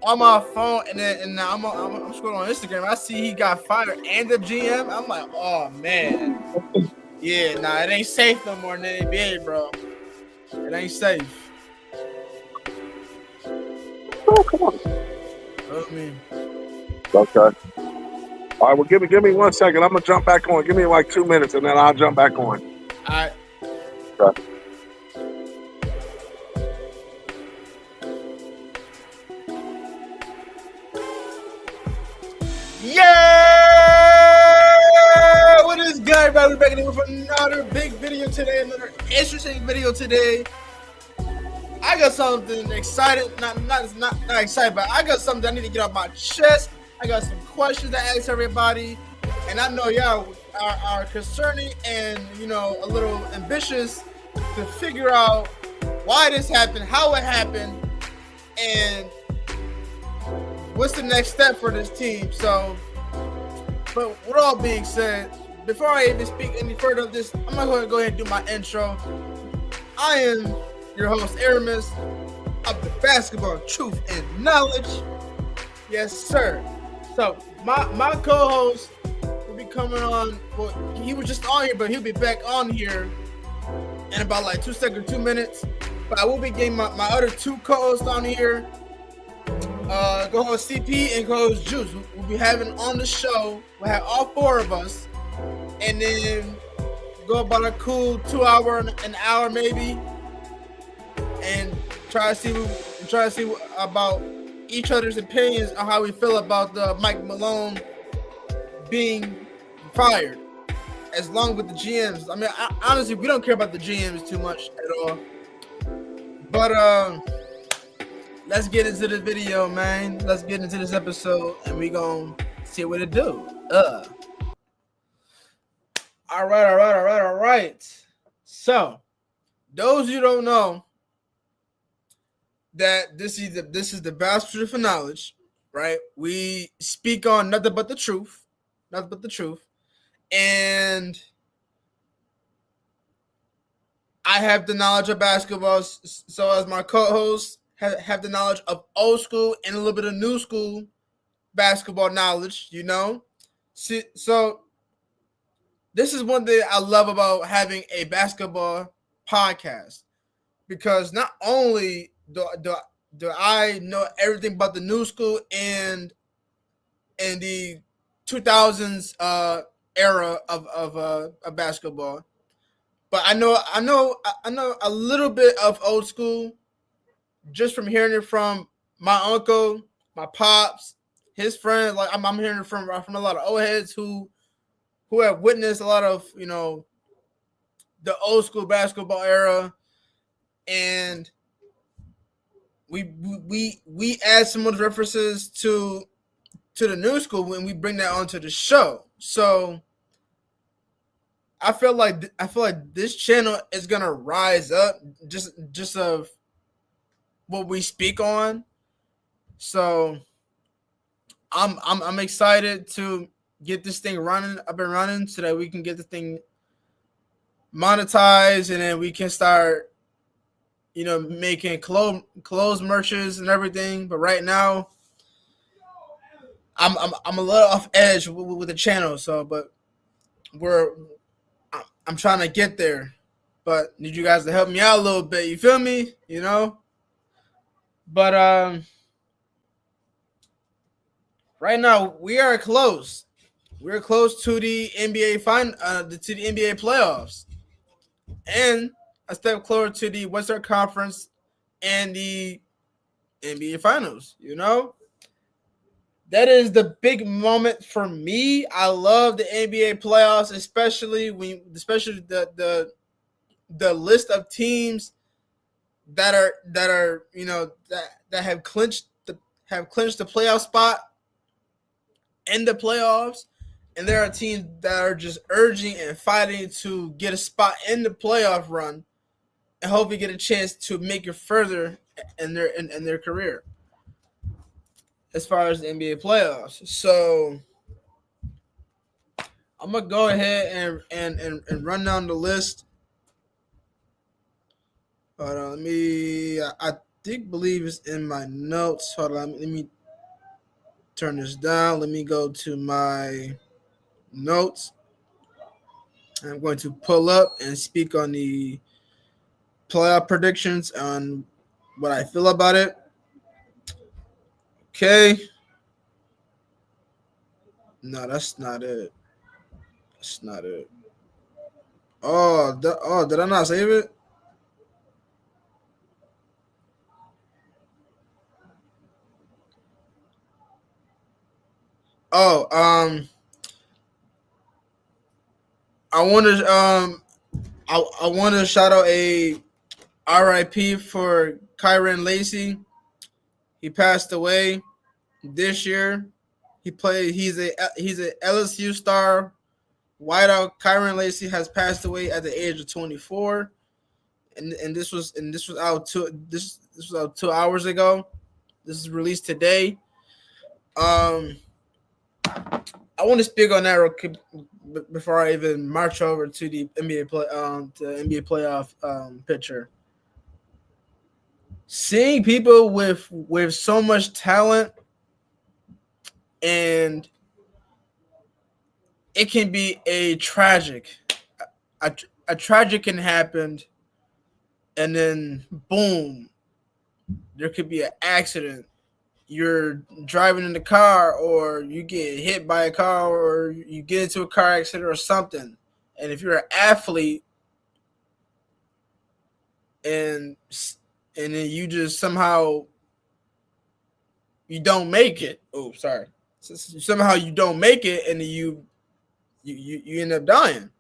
on my phone, and now I'm scrolling on Instagram. I see he got fired and the GM. I'm like, oh man, yeah, nah, it ain't safe no more in the NBA, bro. It ain't safe. Oh, come on. I mean, Okay. All right. Well, give me 1 second. I'm gonna jump back on. Give me like 2 minutes, and then I'll jump back on. I Okay. yeah. What is good, everybody? We're back in with another big video today, another interesting video today. I got something excited, not excited, but I got something I need to get off my chest. I got some questions to ask everybody, and I know y'all are concerning and a little ambitious to figure out why this happened, how it happened, and what's the next step for this team. So, but with all being said, before I even speak any further of this, I'm going to go ahead and do my intro. I am your host, Aramis, of the Basketball Truth and Knowledge. Yes, sir. So my co-host will be coming on. Well, he was just on here, but he'll be back on here in about like 2 minutes. But I will be getting my other two co-hosts on here. Co-host CP and co-host Juice. We'll be having on the show. We'll have all four of us, and then go about a cool 2 hour, an hour maybe, and try to see about each other's opinions on how we feel about the Mike Malone being fired, as long with the GMs. I mean, honestly, we don't care about the GMs too much at all. But let's get into the video, man. Let's get into this episode, and we gonna see what it do. All right. So, those who don't know, that this is the Bastard for Knowledge, right? We speak on nothing but the truth, and I have the knowledge of basketball, so as my co-hosts have the knowledge of old school and a little bit of new school basketball knowledge, So this is one thing I love about having a basketball podcast, because not only do I know everything about the new school and the 2000s era of basketball, but I know a little bit of old school just from hearing it from my uncle, my pops, his friends. Like I'm hearing it from a lot of old heads who have witnessed a lot of the old school basketball era, and we add some of the references to the new school when we bring that onto the show. So I feel like this channel is gonna rise up just of what we speak on. So I'm excited to get this thing running up and running so that we can get the thing monetized, and then we can start making clothes merches and everything. But right now, I'm a little off edge with the channel. So, but I'm trying to get there. But need you guys to help me out a little bit. You feel me? But right now we are close. We're close to the NBA to the NBA playoffs, and a step closer to the Western Conference and the NBA Finals. That is the big moment for me. I love the NBA playoffs, especially the list of teams that are that have clinched the playoff spot in the playoffs, and there are teams that are just urging and fighting to get a spot in the playoff run and hopefully get a chance to make it further in their career as far as the NBA playoffs. So I'm gonna go ahead and run down the list. Hold on, let me. believe it's in my notes. Hold on, let me turn this down. Let me go to my notes. I'm going to pull up and speak on the playoff predictions on what I feel about it. Okay. No, that's not it. That's not it. Did I not save it? Oh, I want to I want to shout out a RIP for Kyron Lacey. He passed away this year. He's a LSU star. Wideout Kyron Lacey has passed away at the age of 24, and this was out this was out 2 hours ago. This is released today. Um, I want to speak on that real quick before I even march over to the NBA playoff picture. Seeing people with so much talent, and it can be a tragic. A, a tragic can happen, and then boom, there could be an accident. You're driving in the car, or you get hit by a car, or you get into a car accident or something. And if you're an athlete, and then you just somehow you don't make it. Oh, sorry. Somehow you don't make it, and then you end up dying.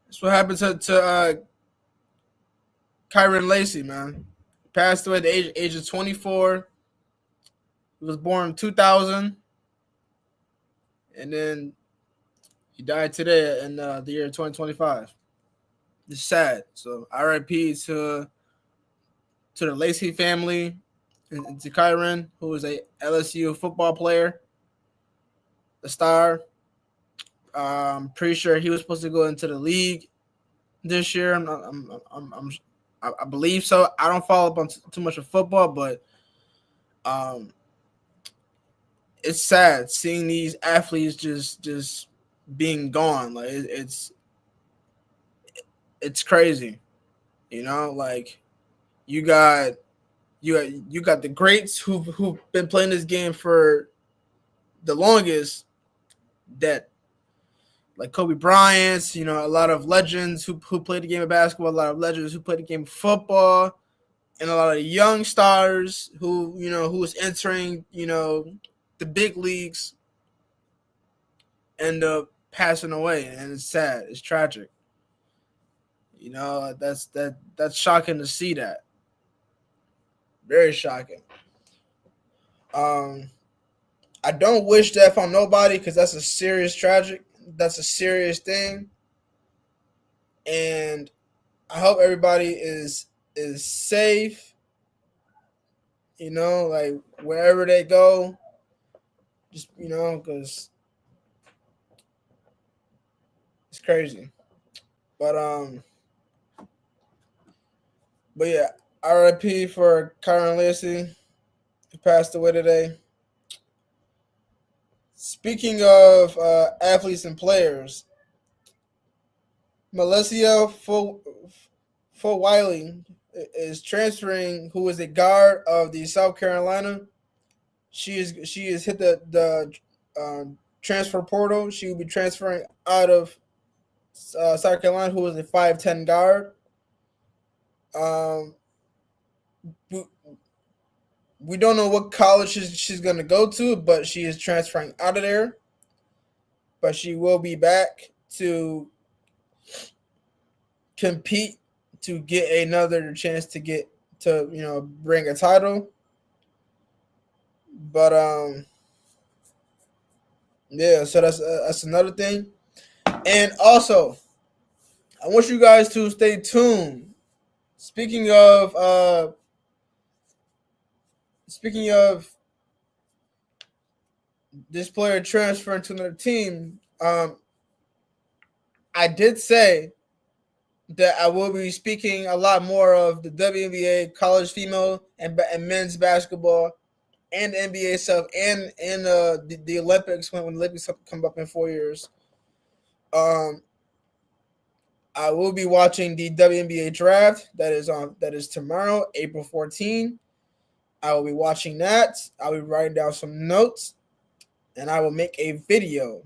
That's what happened to Kyron Lacey, man. He passed away at the age of 24. He was born in 2000, and then he died today in the year 2025. It's sad. So RIP to the Lacey family and to Kyron, who is a LSU football player, a star. Pretty sure he was supposed to go into the league this year. I believe so. I don't follow up on too much of football, but it's sad seeing these athletes just being gone. Like it's crazy, you know. Like you got you got the greats who've been playing this game for the longest, that like Kobe Bryant, you know, a lot of legends who played the game of basketball, a lot of legends who played the game of football, and a lot of young stars who, you know, who was entering, you know, the big leagues, end up passing away, and it's sad. It's tragic. You know, that's shocking to see that. Very shocking. Um, I don't wish death on nobody because that's a serious tragic. That's a serious thing, and I hope everybody is safe. You know, like wherever they go, just you know, because it's crazy. But but yeah, R.I.P. for Kyron Lacey, who passed away today. Speaking of athletes and players, Melissa Wiley is transferring, who is a guard of the South Carolina. She is hit the transfer portal. She will be transferring out of South Carolina, who is a 5'10" guard. Um, we, we don't know what college she's going to go to, but she is transferring out of there. But she will be back to compete to get another chance to get to, you know, bring a title. But yeah, so that's another thing. And also, I want you guys to stay tuned. Speaking of this player transferring to another team, I did say that I will be speaking a lot more of the WNBA, college female and men's basketball, and the NBA stuff, and the Olympics when the Olympics come up in 4 years. Um, I will be watching the WNBA draft that is tomorrow, April 14. I will be watching that. I'll be writing down some notes, and I will make a video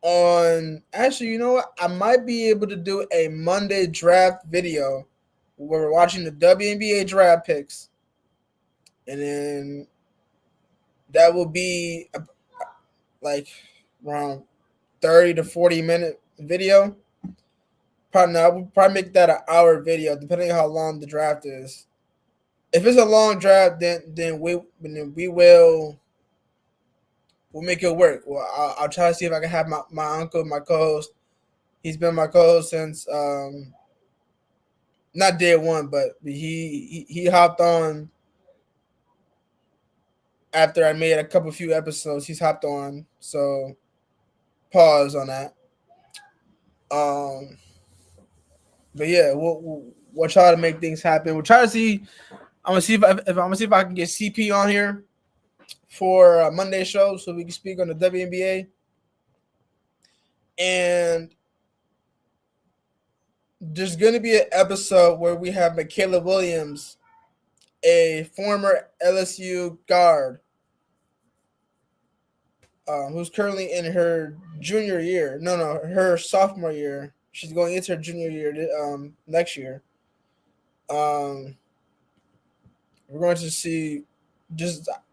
on. Actually, you know what? I might be able to do a Monday draft video where we're watching the WNBA draft picks, and then that will be like around 30 to 40 minute video. Probably not. We'll probably make that an hour video, depending on how long the draft is. If it's a long draft, then we will we'll make it work. Well, I'll try to see if I can have my uncle, my co-host. He's been my co-host since not day one, but he hopped on after I made a few episodes. He's hopped on, so pause on that. Um, but yeah, we'll try to make things happen. We'll try to see. I'm gonna see if I'm gonna see if I can get CP on here for a Monday show so we can speak on the WNBA. And there's going to be an episode where we have Michaela Williams, a former LSU guard, who's currently in her junior year. No, her sophomore year. She's going into her junior year next year. We're going to see.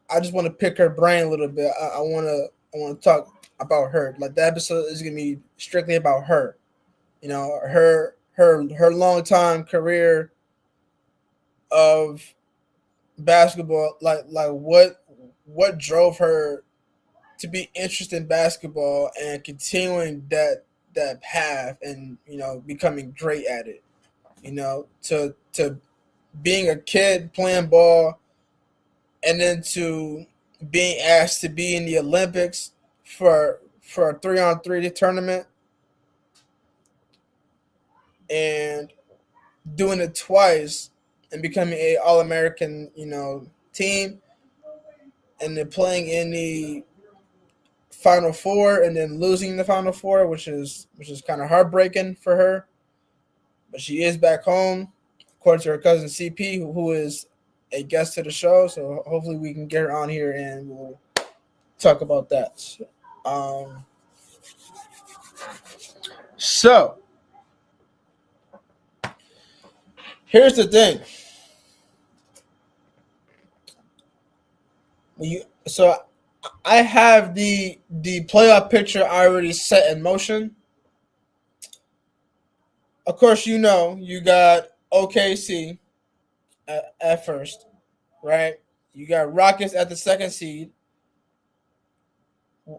I just want to pick her brain a little bit. I want to talk about her. Like the episode is going to be strictly about her. You know, her long time career of basketball, like what drove her to be interested in basketball and continuing that path, and becoming great at it. To being a kid playing ball, and then to being asked to be in the Olympics for a 3-on-3 tournament, and doing it twice and becoming a All-American, team, and then playing in the Final Four and then losing the Final Four, which is kind of heartbreaking for her. But she is back home, according to her cousin CP, who is a guest to the show. So hopefully we can get her on here and we'll talk about that. So here's the thing. So I have the playoff picture already set in motion. Of course, you got OKC at first, right? You got Rockets at the second seed.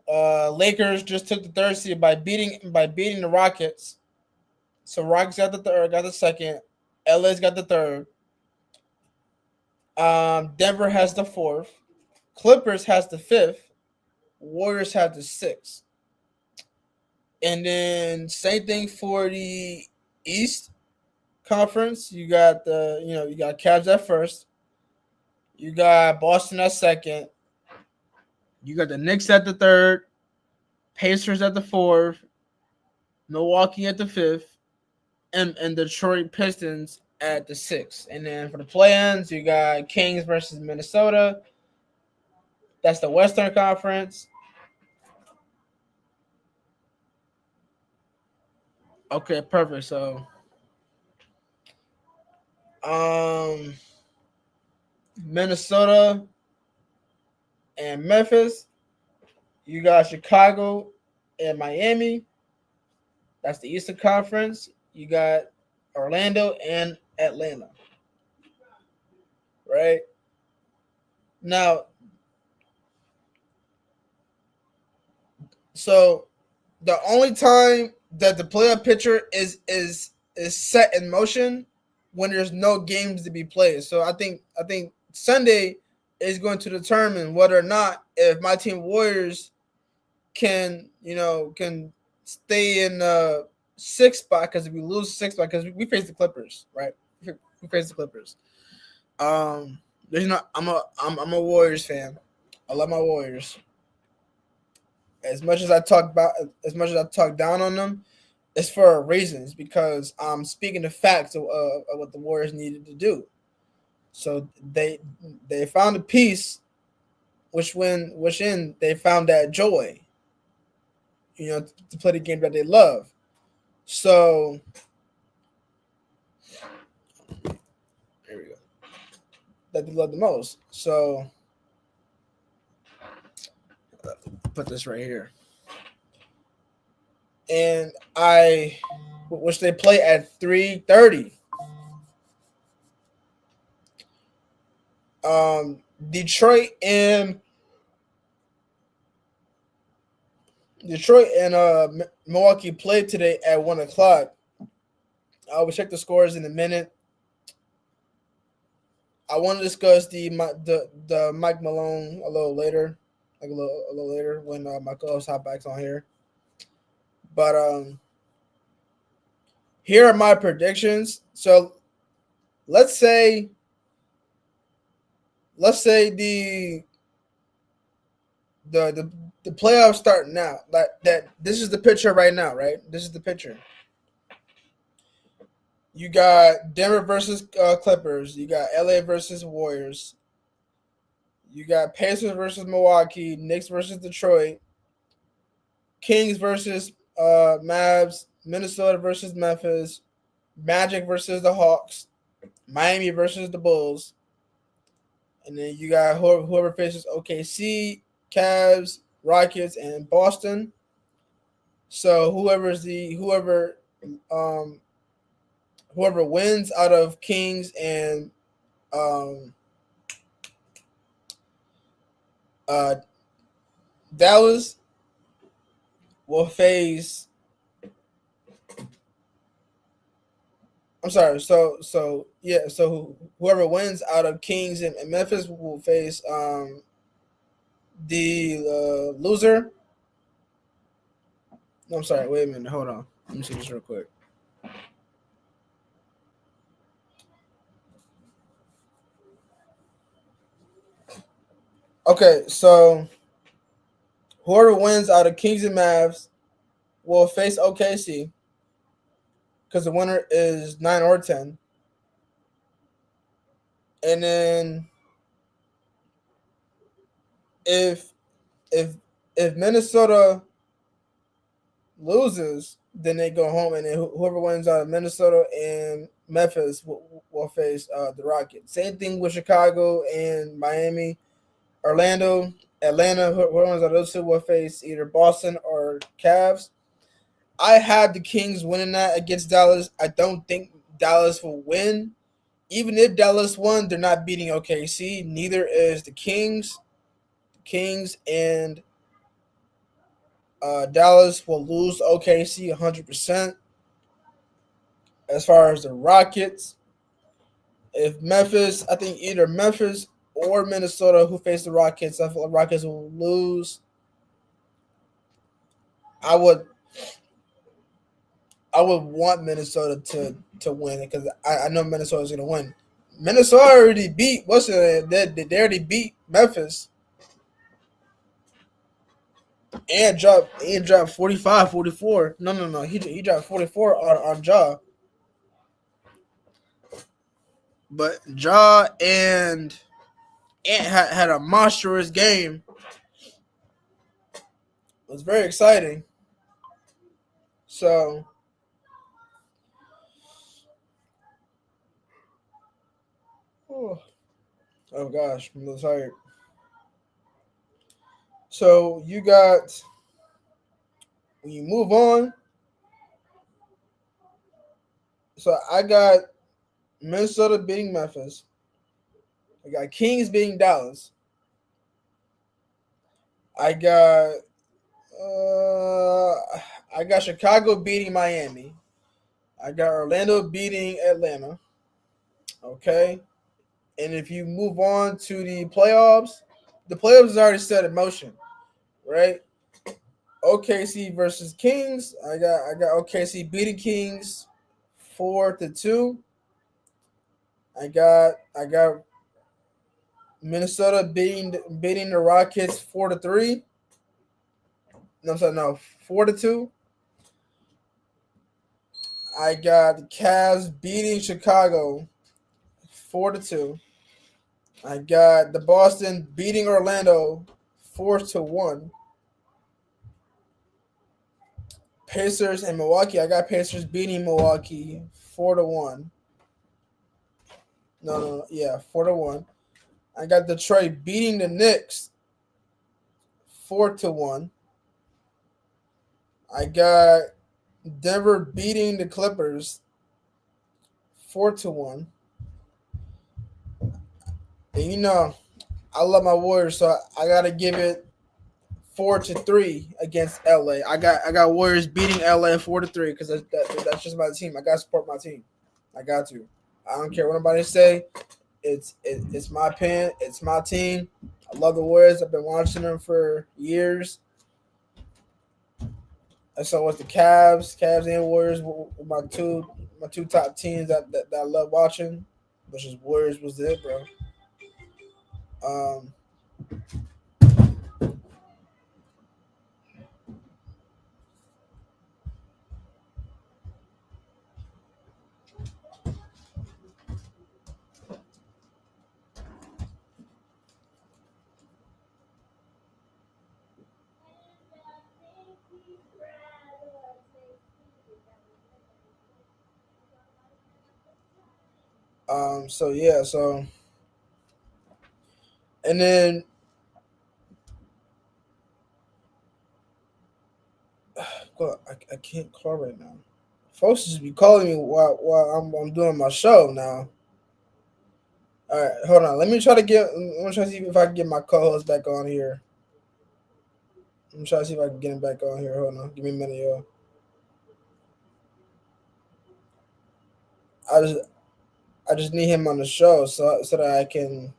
Lakers just took the third seed by beating the Rockets. So Rockets got the third, got the second. LA's got the third. Denver has the fourth. Clippers has the fifth. Warriors have the sixth. And then same thing for the East Conference. You got you got Cavs at first. You got Boston at second. You got the Knicks at the third. Pacers at the fourth. Milwaukee at the fifth. And Detroit Pistons at the sixth. And then for the play-ins, you got Kings versus Minnesota. That's the Western Conference. Okay, perfect. So, Minnesota and Memphis. You got Chicago and Miami. That's the Eastern Conference. You got Orlando and Atlanta. Right? Now, so the only time that the playoff picture is set in motion when there's no games to be played. So I think Sunday is going to determine whether or not if my team Warriors can stay in sixth spot because if we lose sixth spot because we face the Clippers, right? We face the Clippers. There's not. I'm a Warriors fan. I love my Warriors. As much as I talk down on them, it's for reasons because I'm speaking the facts of what the Warriors needed to do. So they found a piece, which in they found that joy, to play the game that they love. So here we go. That they love the most. So put this right here. And which they play at 3:30. Um, Detroit and Milwaukee played today at 1 o'clock. I will check the scores in a minute. I want to discuss the Mike Malone a little later, like a little later when my co-host Hotback's on here. But here are my predictions. So let's say the playoffs start now. That this is the picture right now, right? This is the picture. You got Denver versus Clippers. You got LA versus Warriors. You got Pacers versus Milwaukee. Knicks versus Detroit. Kings versus Mavs. Minnesota versus Memphis. Magic versus the Hawks. Miami versus the Bulls. And then you got whoever faces OKC, Cavs, Rockets, and Boston. So whoever wins out of Kings and uh, Dallas will face. I'm sorry. So whoever wins out of Kings and Memphis will face the loser. No, I'm sorry. Wait a minute. Hold on. Let me see this real quick. Okay, so whoever wins out of Kings and Mavs will face OKC because the winner is 9 or 10. And then if if if Minnesota loses, then they go home, and then whoever wins out of Minnesota and Memphis will face the Rockets. Same thing with Chicago and Miami, Orlando, Atlanta. Whoever wins out of those two will face either Boston or Cavs. I had the Kings winning that against Dallas. I don't think Dallas will win. Even if Dallas won, they're not beating OKC. Neither is the Kings. Kings and Dallas will lose OKC 100%. As far as the Rockets, I think either Memphis or Minnesota who face the Rockets, I feel the Rockets will lose. I would want Minnesota to win it because I know Minnesota's going to win. Minnesota already beat they already beat Memphis and dropped 45, 44. No. He dropped 44 on Ja. But Ja and Ant had a monstrous game. It was very exciting. So oh gosh, I'm a little tired. So when you move on, so I got Minnesota beating Memphis. I got Kings beating Dallas. I got uh, I got Chicago beating Miami. I got Orlando beating Atlanta. Okay. And if you move on to the playoffs is already set in motion, right? OKC versus Kings. I got OKC beating Kings 4-2. I got Minnesota beating the Rockets 4-3. No, I'm sorry, no, 4-2. I got the Cavs beating Chicago 4-2. I got the Boston beating Orlando 4-1. Pacers and Milwaukee. I got Pacers beating Milwaukee 4-1. No, yeah, 4-1. I got Detroit beating the Knicks 4-1. I got Denver beating the Clippers 4-1. And I love my Warriors, so I gotta give it 4-3 against LA. I got Warriors beating LA 4-3 because that's just my team. I gotta support my team. I got to. I don't care what anybody say. It's my opinion. It's my team. I love the Warriors. I've been watching them for years. And so with the Cavs and Warriors were my two top teams that I love watching, which is Warriors was it, bro. Um, so yeah, so and then well, I can't call right now. Folks just be calling me while I'm doing my show now. All right, hold on. Let me try to see if I can get my co-host back on here. I'm trying to see if I can get him back on here. Hold on, give me a minute, yo. I just I just need him on the show so that I can.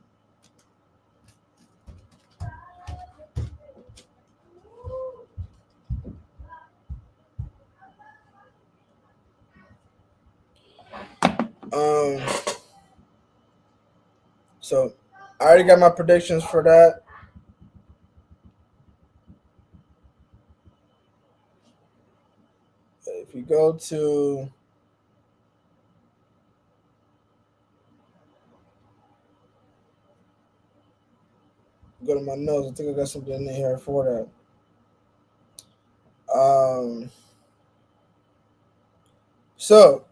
Um. So I already got my predictions for that. If you go to my notes, I think I got something in here for that. So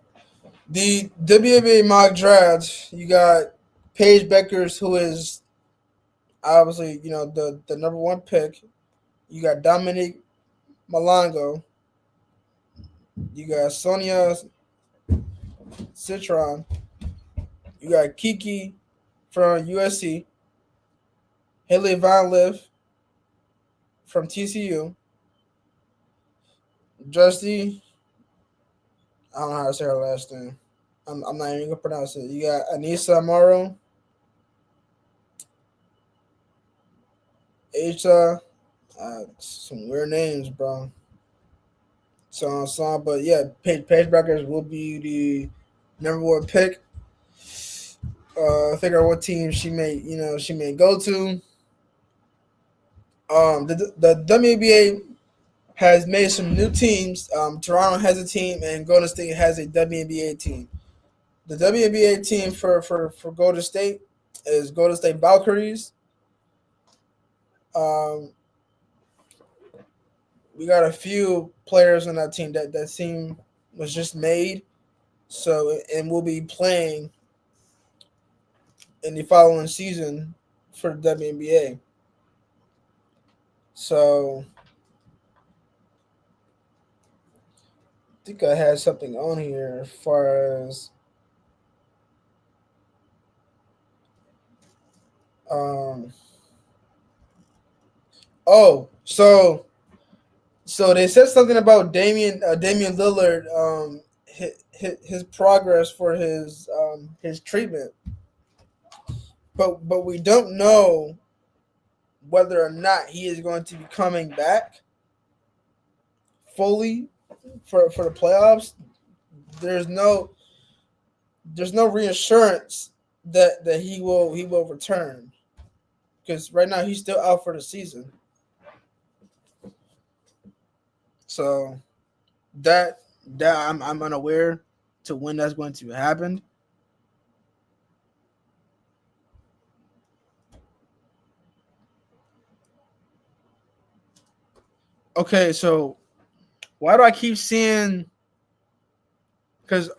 the WNBA mock draft, you got Paige Beckers, who is obviously the number one pick. You got Dominique Malongo. You got Sonia Citron. You got Kiki from USC. Haley Van Liff from TCU. Justy, I don't know how to say her last name. I'm not even gonna pronounce it. You got Anissa Amaro, Aisha, some weird names, bro. But yeah, Paige Beckers will be the number one pick. Figure out what team she may go to. The WNBA has made some new teams. Toronto has a team, and Golden State has a WNBA team. The WNBA team for Golden State is Golden State Valkyries. Um, we got a few players on that team. That team was just made, so and will be playing in the following season for the WNBA. So I think I had something on here as far as um. Oh, so they said something about Damian Lillard his progress for his treatment, but we don't know whether or not he is going to be coming back. fully for the playoffs, there's no reassurance that he will return, because right now he's still out for the season. So that I'm unaware to when that's going to happen. Okay, so why do I keep seeing? Because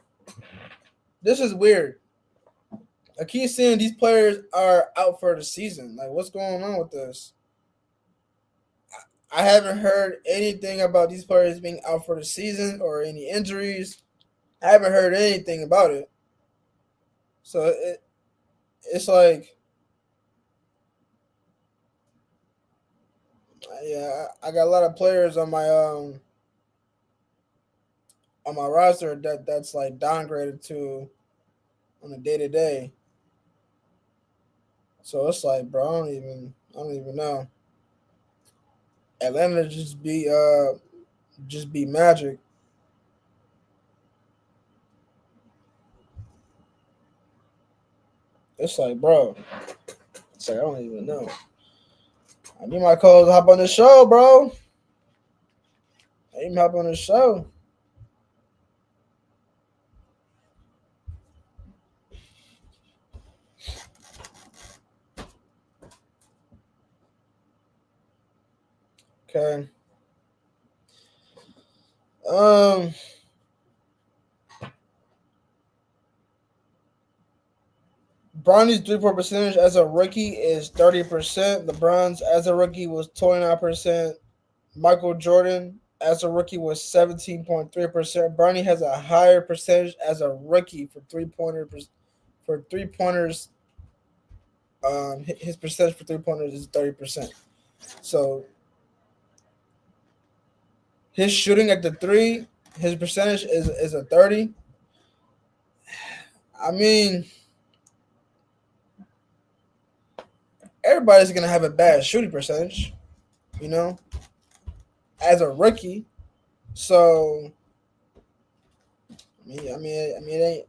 this is weird. I keep seeing these players are out for the season. Like, what's going on with this? I haven't heard anything about these players being out for the season or any injuries. I haven't heard anything about it. So it's like, yeah, I got a lot of players on my roster that's like downgraded to on a day to day. So it's like, bro, I don't even know. Atlanta just be magic. It's like, bro, it's like I don't even know. I need my calls to hop on the show, bro. I need him to hop on the show. Okay. Um, Bronny's 3-point percentage as a rookie is 30%. LeBron's as a rookie was 29%. Michael Jordan as a rookie was 17.3%. Bronny has a higher percentage as a rookie for three pointers. His percentage for 3-pointers is 30%. So his shooting at the three, his percentage is a 30. I mean, everybody's gonna have a bad shooting percentage, you know, as a rookie. So it ain't.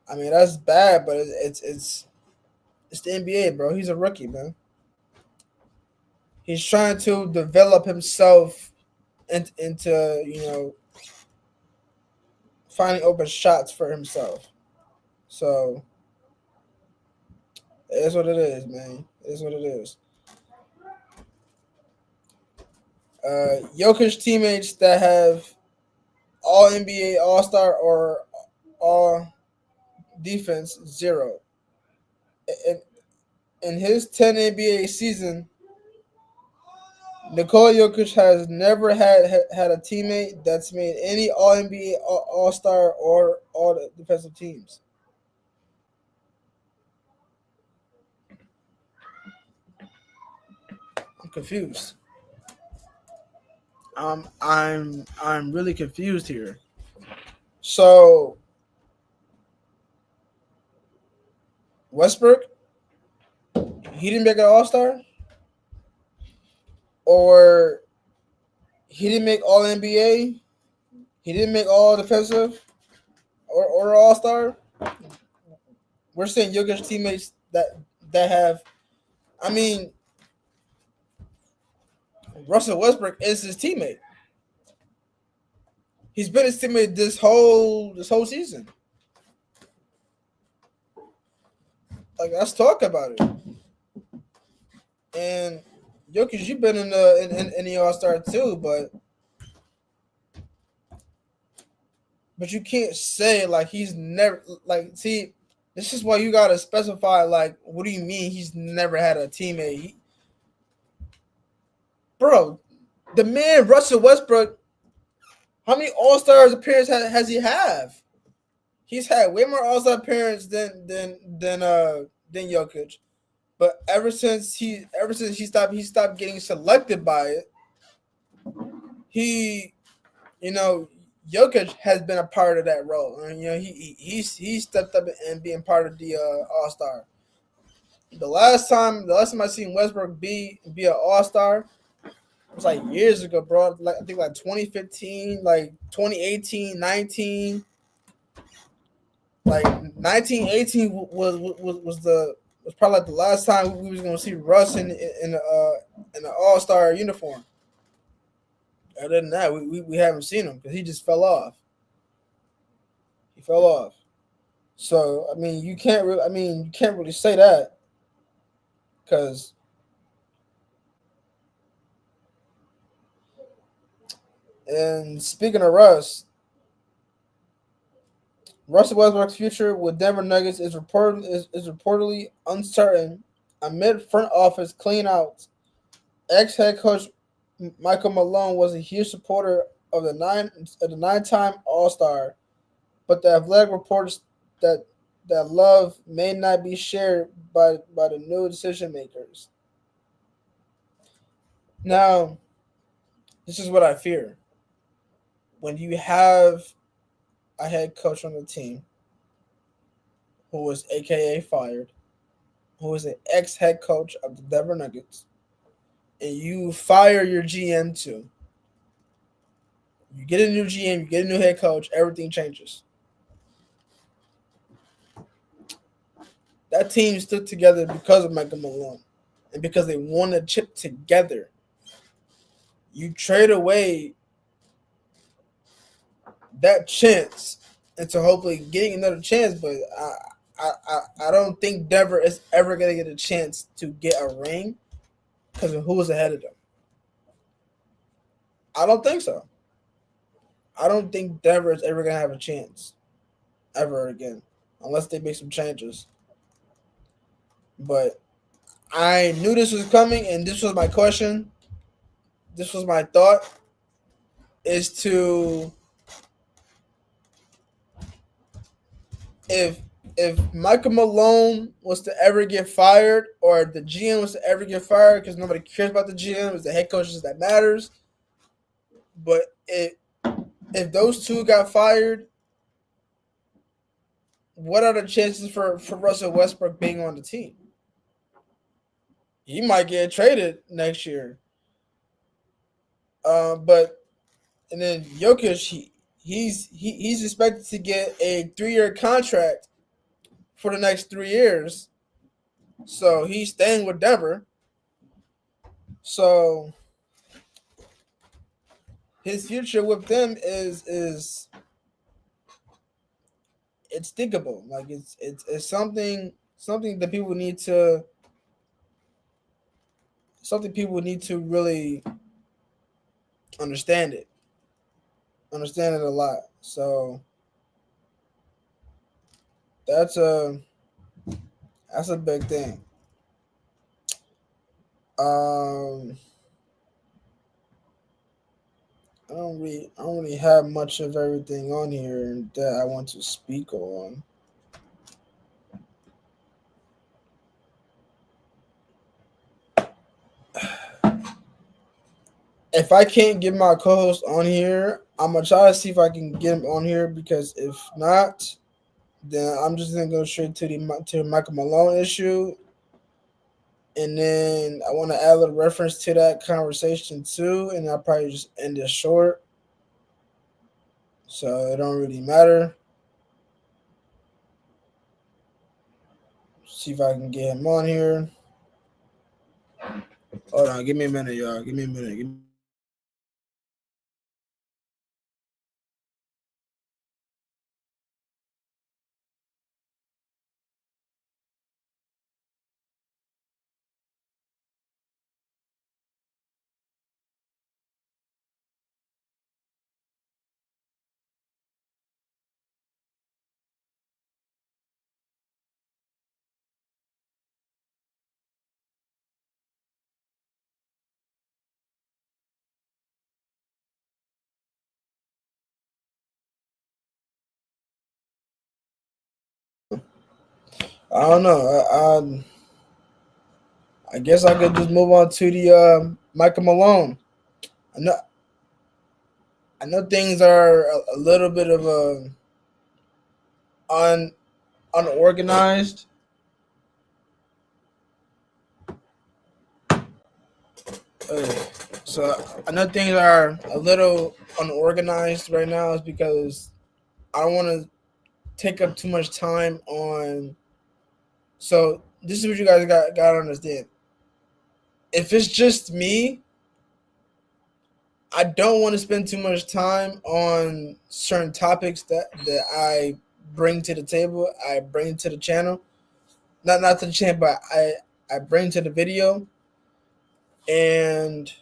I mean, that's bad, but it's the NBA, bro. He's a rookie, man. He's trying to develop himself into finding open shots for himself. So it is what it is, man. It is what it is. Jokic teammates that have all NBA, All Star, or all defense, 0. In, in his 10 NBA season, Nikola Jokic has never had a teammate that's made any All NBA, All Star, or all the defensive teams. I'm confused. I'm really confused here. So Westbrook, he didn't make an All Star, or he didn't make All NBA. He didn't make All Defensive or All Star. We're saying Jokic teammates that have. I mean, Russell Westbrook is his teammate. He's been his teammate this whole season. Like, let's talk about it. And Jokic, you've been in the All Star too, but you can't say like he's never like. See, this is why you gotta specify. Like, what do you mean he's never had a teammate? Bro, the man Russell Westbrook. How many All Stars appearances has he have? He's had way more All Star appearances than Jokic. But ever since he stopped getting selected by it, he Jokic has been a part of that role. And he stepped up and being part of the All Star. The last time I seen Westbrook be an All Star was like years ago, bro. Like I think like 2015, like 2018, 19, like 1918 was probably like the last time we was gonna see Russ in an All Star uniform. Other than that, we haven't seen him because he just fell off. He fell off. So I mean, you can't really say that because. And speaking of Russell Westbrook's future with Denver Nuggets is reportedly uncertain amid front office cleanouts. Ex head coach Michael Malone was a huge supporter of the nine-time All Star, but the Athletic reports that that love may not be shared by the new decision makers. Now, this is what I fear when you have a head coach on the team who was AKA fired, who is an ex head coach of the Denver Nuggets, and you fire your GM too. You get a new GM, you get a new head coach, everything changes. That team stood together because of Michael Malone and because they won a chip together. You trade away that chance into hopefully getting another chance, but I don't think Denver is ever going to get a chance to get a ring because of who was ahead of them. I don't think so. I don't think Denver is ever going to have a chance ever again unless they make some changes. But I knew this was coming, and this was my question. This was my thought: is to if Michael Malone was to ever get fired, or the GM was to ever get fired, because nobody cares about the GM, it's the head coaches that matters. But if those two got fired, what are the chances for Russell Westbrook being on the team? He might get traded next year. But and then Jokic, he's expected to get a 3-year contract for the next 3 years. So he's staying with Denver. So his future with them is it's thinkable. Like it's something that people need to really understand it. Understand it a lot. So that's a that's a big thing. Um I don't really have much of everything on here that I want to speak on. If I can't get my co-host on here, I'm gonna try to see if I can get him on here because if not, then I'm just gonna go straight to the Michael Malone issue, and then I want to add a little reference to that conversation too, and I'll probably just end it short, so it don't really matter. See if I can get him on here. Hold on, give me a minute, y'all. Give me a minute. I don't know. I guess I could just move on to the Michael Malone. I know I know things are a little bit of a un unorganized. Uh, So I know things are a little unorganized right now is because I don't want to take up too much time on. So this is what you guys got to understand. If it's just me, I don't want to spend too much time on certain topics that I bring to the table. I bring to the channel, not to the channel, but I bring to the video, and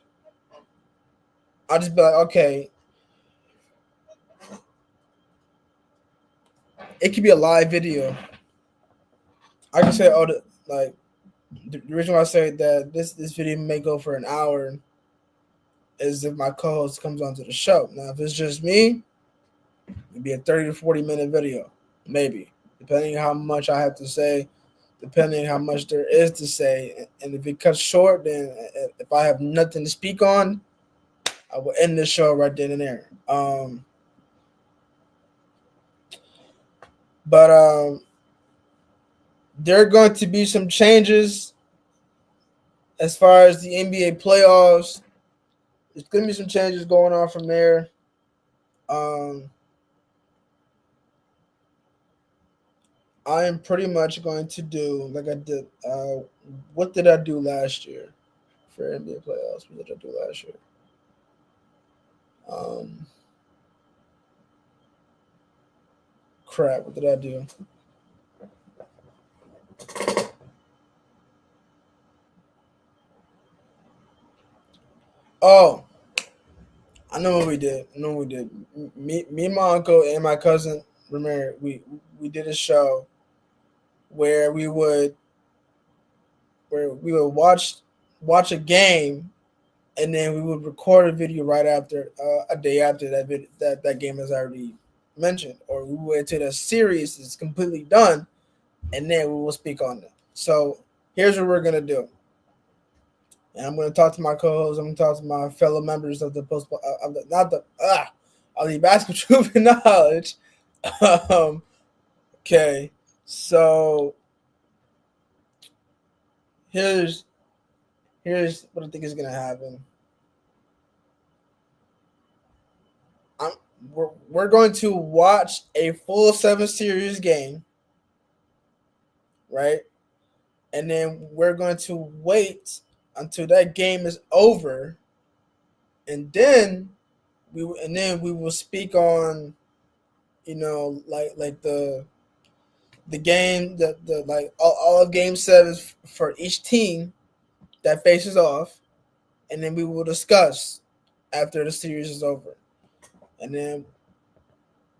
I'll just be like, okay, it could be a live video. I can say, oh, like the reason why I say that this video may go for an hour is if my co-host comes onto the show. Now, if it's just me, it'd be a 30 to 40 minute video, maybe, depending how much I have to say, depending how much there is to say. And if it cuts short, then if I have nothing to speak on, I will end the show right then and there. But there are going to be some changes as far as the NBA playoffs. There's going to be some changes going on from there. I am pretty much going to do like I did. What did I do last year for NBA playoffs? What did I do last year? Crap. What did I do? Oh, I know what we did. Me and my uncle and my cousin Ramir, we did a show where we would watch a game, and then we would record a video right after a day after that game is already mentioned, or we wait till the series is completely done, and then we will speak on it. So here's what we're gonna do, and I'm gonna talk to my co-hosts. I'm gonna talk to my fellow members of the post of the not the of the basketball truth and knowledge. Okay, so here's what I think is gonna happen. We're going to watch a full 7 series game, right? And then we're going to wait until that game is over, and then we will speak on, like the game, the like all of game 7 for each team that faces off, and then we will discuss after the series is over. And then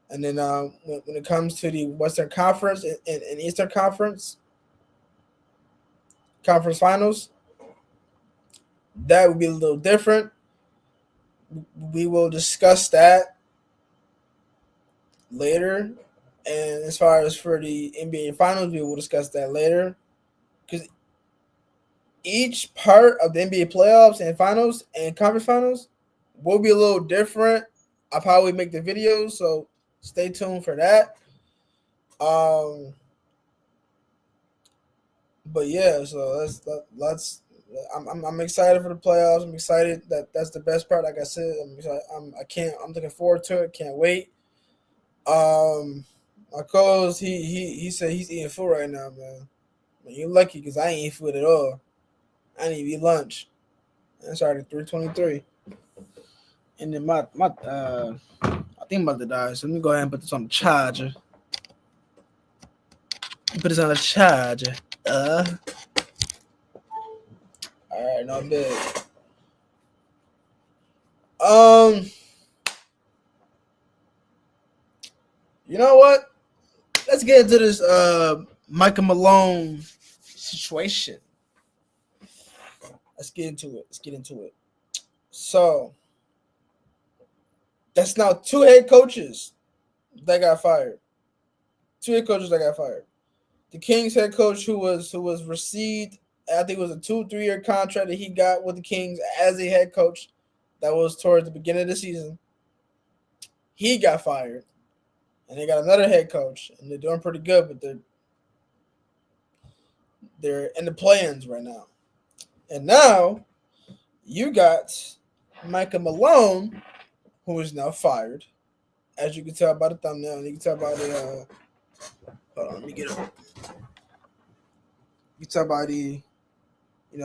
when it comes to the Western Conference and Eastern Conference finals, that would be a little different. We will discuss that later. And as far as for the NBA finals, we will discuss that later. Because each part of the NBA playoffs and finals and conference finals will be a little different of how we make the videos. So stay tuned for that. But yeah, so let's. I'm excited for the playoffs. I'm excited that's the best part. Like I said, I'm looking forward to it. Can't wait. My co-host, he said he's eating food right now, man. You're lucky because I ain't eating food at all. I didn't even eat lunch. It's already 3:23. And then I think I'm about to die. So let me go ahead and put this on the charger. Put this on the charger. All right, not bad. You know what? Let's get into this Michael Malone situation. Let's get into it. So that's now 2 head coaches that got fired. 2 head coaches that got fired. The Kings head coach who was received, I think it was a 2-3 year contract that he got with the Kings as a head coach. That was towards the beginning of the season. He got fired. And they got another head coach, and they're doing pretty good, but they're in the play-ins right now. And now you got Michael Malone, who is now fired, as you can tell by the thumbnail, and you can tell by the hold on, let me get up. You can tell by the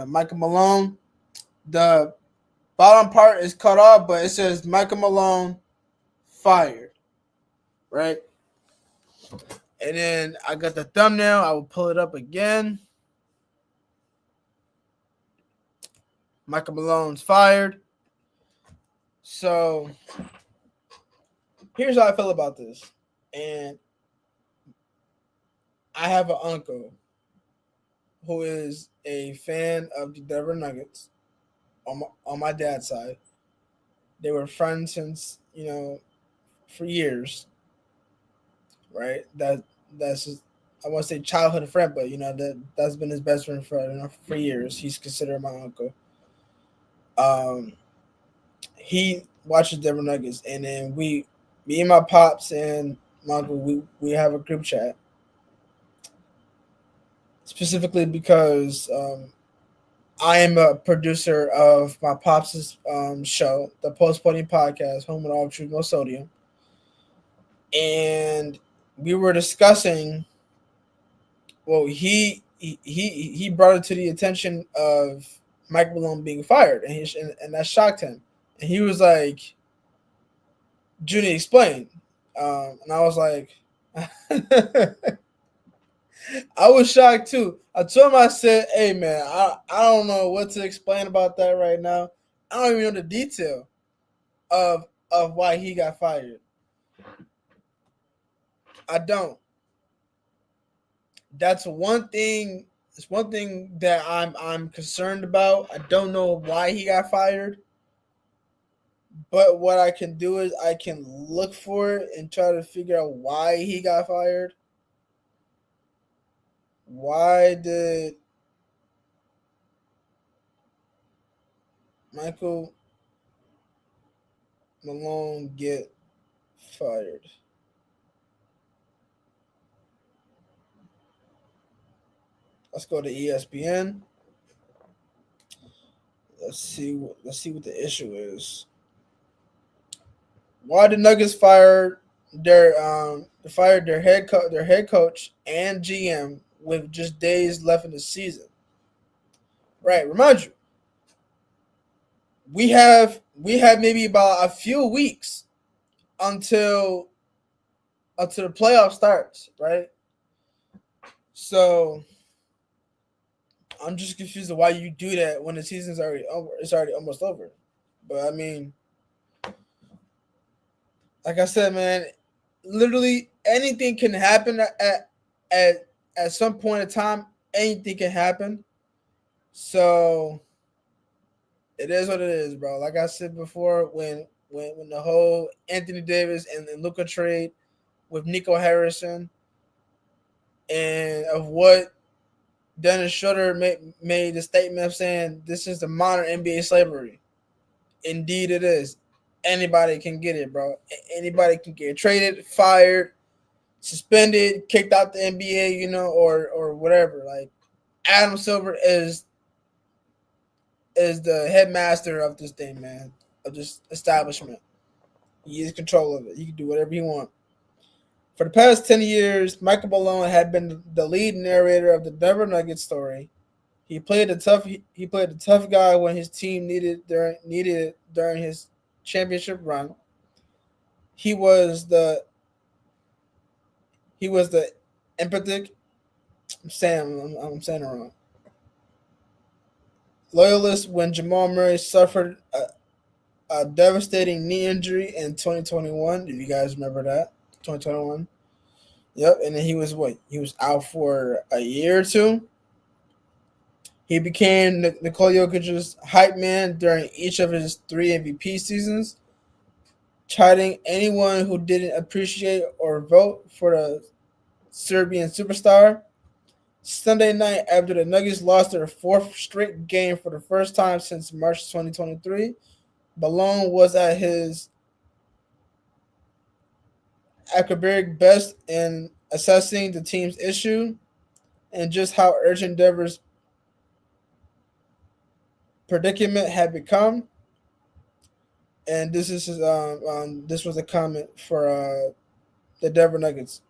Michael Malone. The bottom part is cut off, but it says Michael Malone fired, right? And then I got the thumbnail. I will pull it up again. Michael Malone's fired. So here's how I feel about this. And I have an uncle who is a fan of the Denver Nuggets on my dad's side. They were friends since, for years, right? That's just, I want to say childhood friend, but that's been his best friend for years. He's considered my uncle. He watches Denver Nuggets, and then me and my pops and my uncle, we have a group chat specifically because I am a producer of my pops' show, the Post Podium Podcast, Home with All Truth No Sodium, and we were discussing. Well, he brought it to the attention of Mike Malone being fired, and that shocked him. And he was like, "Junie, explain." And I was like, I was shocked too. I told him, I said, "Hey man, I don't know what to explain about that right now. I don't even know the detail of why he got fired. I don't. That's one thing. It's one thing that I'm concerned about. I don't know why he got fired, but what I can do is I can look for it and try to figure out why he got fired. Why did Michael Malone get fired? Let's go to ESPN. Let's see what the issue is. Why did Nuggets fire their head coach and GM with just days left in the season? Right, remind you, we have maybe about a few weeks until the playoff starts, right? So I'm just confused of why you do that when the season's already over. It's already almost over. But I mean, like I said, man, literally anything can happen at some point in time. Anything can happen. So it is what it is, bro. Like I said before, when the whole Anthony Davis and Luka trade with Nico Harrison and of what Dennis Schroeder made the statement of saying this is the modern NBA slavery. Indeed, it is. Anybody can get it, bro. Anybody can get traded, fired, suspended, kicked out the NBA, or whatever. Like Adam Silver is the headmaster of this thing, man, of this establishment. He is control of it. He can do whatever he wants. For the past 10 years, Michael Malone had been the lead narrator of the Denver Nuggets story. He played the tough guy when his team needed during his championship run. He was the empathic. I'm saying it wrong. Loyalist when Jamal Murray suffered a devastating knee injury in 2021. If you guys remember that, 2021. Yep, and then he was out for a year or two. He became Nikola Jokic's hype man during each of his 3 MVP seasons, chiding anyone who didn't appreciate or vote for the Serbian superstar. Sunday night, after the Nuggets lost their 4th straight game for the first time since March 2023, Malone was at his acrobatic best in assessing the team's issue and just how urgent Denver's predicament had become. And this was a comment for the Denver Nuggets.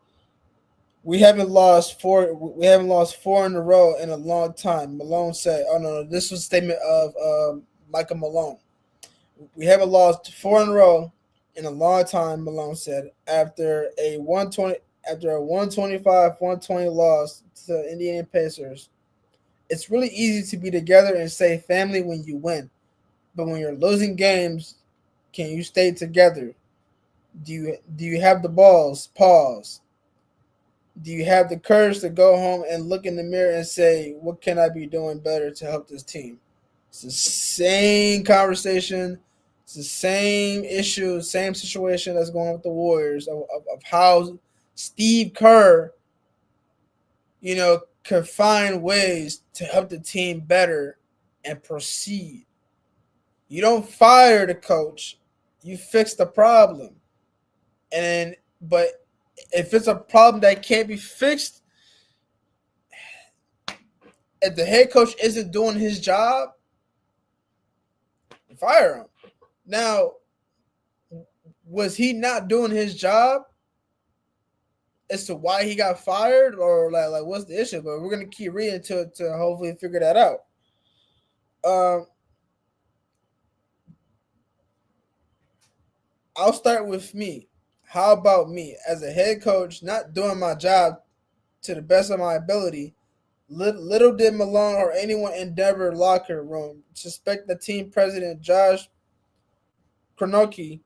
We haven't lost four. We haven't lost four in a row in a long time. Malone said, "Oh no, this was a statement of Michael Malone. We haven't lost four in a row in a long time." Malone said after a 125-120 loss to the Indiana Pacers. It's really easy to be together and say family when you win, but when you're losing games, can you stay together? Do you have the balls? Pause. Do you have the courage to go home and look in the mirror and say, what can I be doing better to help this team? It's the same conversation. It's the same issue, same situation that's going on with the Warriors of how Steve Kerr, could find ways to help the team better and proceed. You don't fire the coach, you fix the problem. But if it's a problem that can't be fixed, if the head coach isn't doing his job, fire him. Now, was he not doing his job as to why he got fired, or like what's the issue? But we're gonna keep reading to hopefully figure that out. I'll start with me. How about me as a head coach not doing my job to the best of my ability? Little did Malone or anyone in Denver locker room suspect the team president Josh Kroenke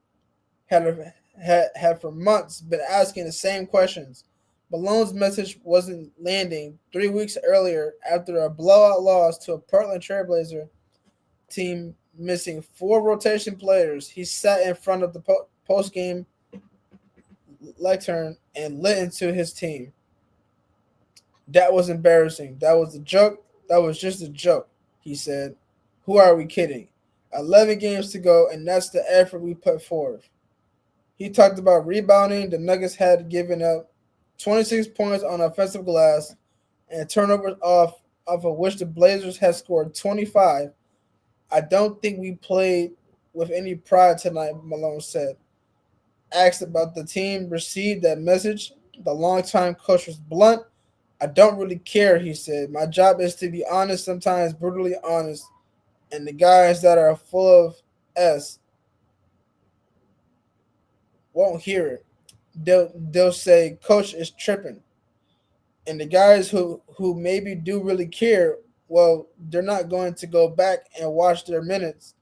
had for months been asking the same questions. Malone's message wasn't landing 3 weeks earlier after a blowout loss to a Portland Trailblazer team missing four rotation players. He sat in front of the post-game lectern and lit into his team. That was embarrassing. That was a joke. That was just a joke, he said. Who are we kidding? 11 games to go, and that's the effort we put forth. He talked about rebounding. The Nuggets had given up 26 points on offensive glass and turnovers off of which the Blazers had scored 25. I don't think we played with any pride tonight, Malone said. Asked about the team received that message, the longtime coach was blunt. I don't really care, he said. My job is to be honest, sometimes brutally honest. And the guys that are full of S won't hear it. They'll say, Coach is tripping. And the guys who maybe do really care, well, they're not going to go back and watch their minutes.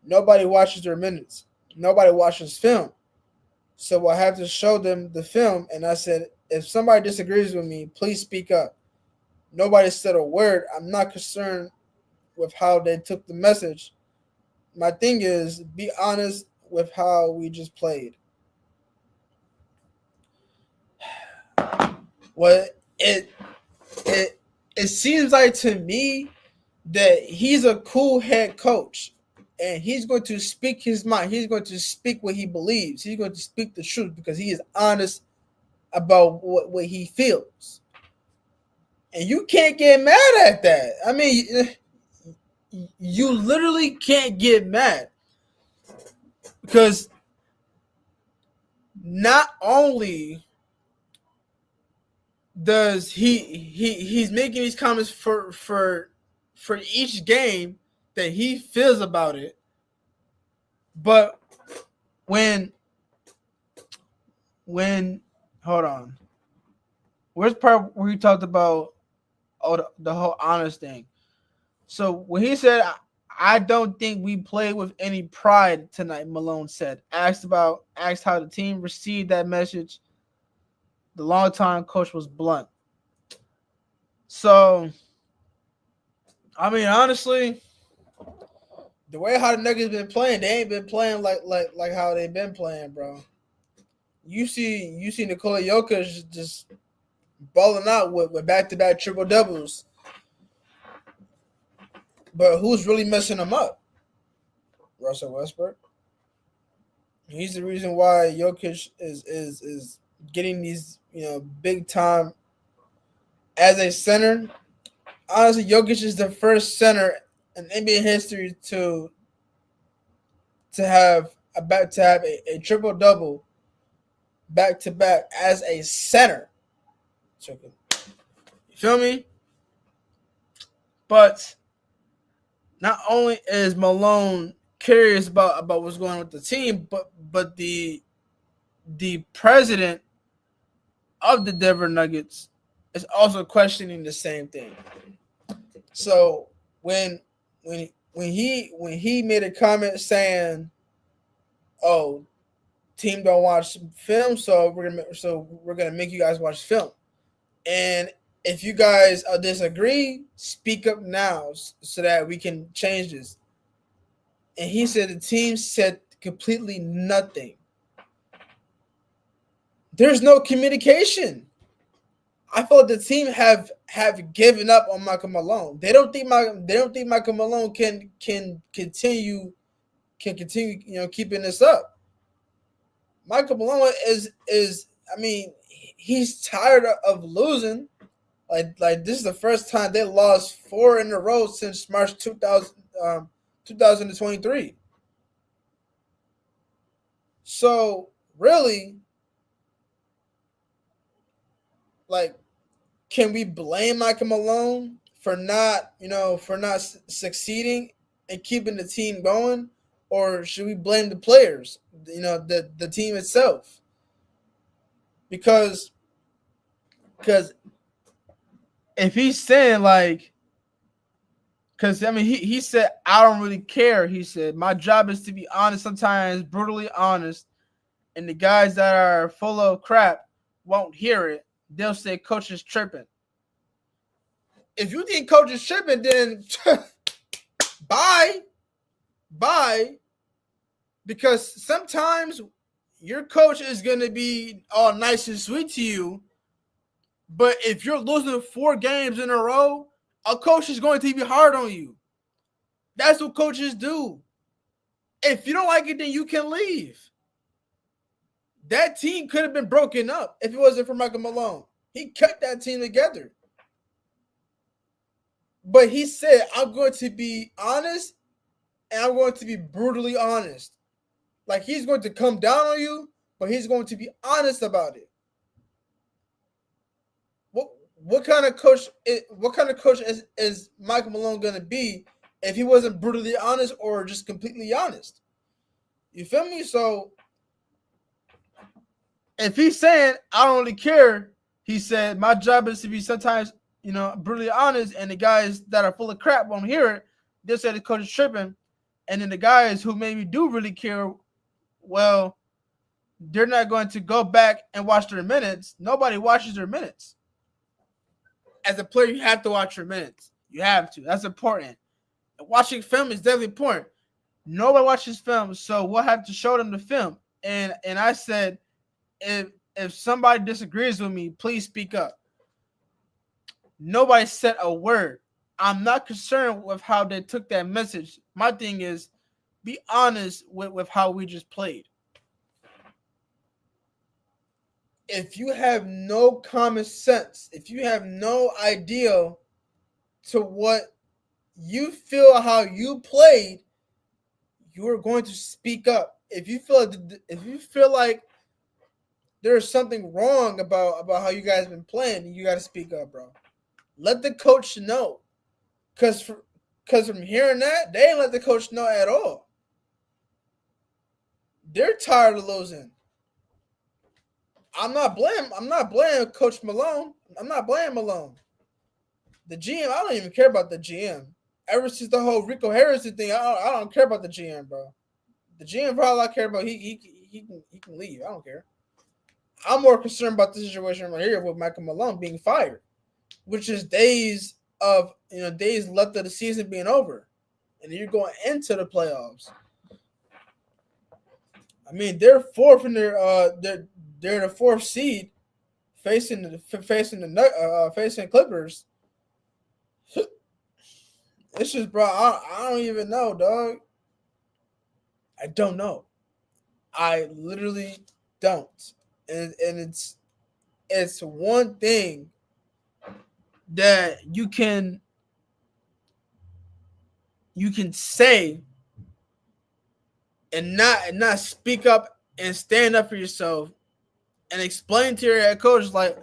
Nobody watches their minutes. Nobody watches film. So I have to show them the film. And I said, if somebody disagrees with me, please speak up. Nobody said a word. I'm not concerned with how they took the message. My thing is, be honest with how we just played. Well, it seems like to me that he's a cool head coach, and he's going to speak his mind. He's going to speak what he believes. He's going to speak the truth because he is honest about what he feels. And you can't get mad at that. I mean, you literally can't get mad because not only does he's making these comments for each game that he feels about it, but when hold on, where's the part where he talked about the whole honest thing? So when he said, I don't think we played with any pride tonight, Malone said. Asked how the team received that message, the longtime coach was blunt. So, I mean, honestly, the way how the Nuggets been playing, they ain't been playing like how they've been playing, bro. You see Nikola Jokic just balling out with back-to-back triple doubles. But who's really messing them up? Russell Westbrook. He's the reason why Jokic is getting these big time as a center. Honestly, Jokic is the first center in NBA history to have about to have a triple double back to back as a center. You feel me? But not only is Malone curious about what's going on with the team, but the president of the Denver Nuggets is also questioning the same thing. So when he made a comment saying, "Oh, team don't watch film, so we're gonna make you guys watch film," and if you guys disagree, speak up now so that we can change this. And he said the team said completely nothing. There's no communication. I feel like the team have given up on Michael Malone. They don't think Michael Malone can continue keeping this up. Michael Malone is I mean he's tired of losing. Like this is the first time they lost 4 in a row since March 2023. So really, like, can we blame Michael Malone for not succeeding and keeping the team going, or should we blame the players? The team itself, because if he's saying like, because I mean he said I don't really care. He said my job is to be honest, sometimes brutally honest, and the guys that are full of crap won't hear it. They'll say coach is tripping. If you think coach is tripping, then bye. Because sometimes your coach is going to be all nice and sweet to you, but if you're losing 4 games in a row, a coach is going to be hard on you. That's what coaches do. If you don't like it, then you can leave. That team could have been broken up if it wasn't for Michael Malone. He kept that team together. But he said, I'm going to be honest and I'm going to be brutally honest. Like, he's going to come down on you, but he's going to be honest about it. What kind of coach is Michael Malone going to be if he wasn't brutally honest or just completely honest? You feel me? So if he's saying I don't really care, he said my job is to be sometimes brutally honest, and the guys that are full of crap won't hear it. They'll say the coach is tripping, and then the guys who maybe do really care, well, they're not going to go back and watch their minutes. Nobody watches their minutes. As a player, you have to watch your minutes. You have to. That's important. And watching film is definitely important. Nobody watches film, so we'll have to show them the film. And I said, if somebody disagrees with me, please speak up. Nobody said a word. I'm not concerned with how they took that message. My thing is, be honest with how we just played. If you have no common sense, if you have no idea to what you feel how you played, you are going to speak up. If you feel like there's something wrong about how you guys been playing, you got to speak up, bro. Let the coach know, because from hearing that, they ain't let the coach know at all. They're tired of losing. I'm not blaming Coach Malone. I'm not blaming Malone. The GM, I don't even care about the GM. Ever since the whole Rico Harrison thing, I don't care about the GM, bro. The GM, for all I care about, he can leave. I don't care. I'm more concerned about the situation right here with Michael Malone being fired, which is days left of the season being over, and you're going into the playoffs. I mean, they're fourth in they're the 4th seed, facing Clippers. It's just, bro, I don't even know, dog. I don't know. I literally don't. And it's one thing that you can say and not speak up and stand up for yourself and explain to your head coach like,